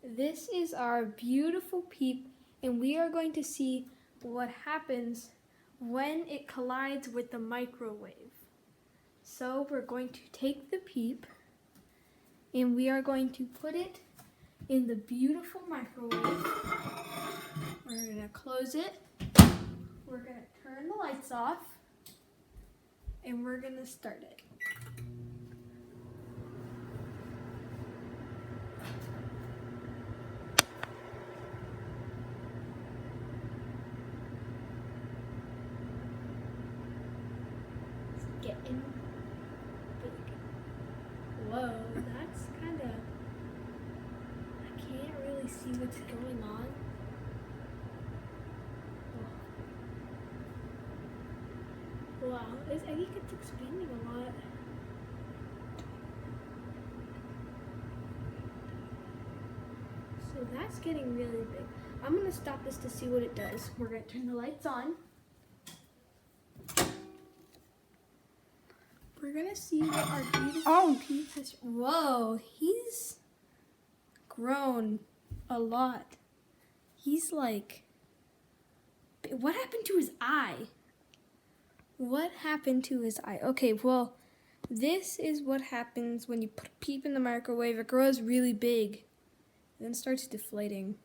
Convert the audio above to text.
This is our beautiful peep, and we are going to see what happens when it collides with the microwave. So we're going to take the peep and we are going to put it in the beautiful microwave. We're going to close it. We're going to turn the lights off and we're going to start it. Getting big. Whoa, that's kind of, I can't really see what's going on. Wow, I think it's expanding a lot. So that's getting really big. I'm going to stop this to see what it does. We're going to turn the lights on. We're gonna see what our beautiful peep has. Whoa, he's grown a lot. He's like, what happened to his eye? What happened to his eye? Okay, well, this is what happens when you put a peep in the microwave. It grows really big, then starts deflating.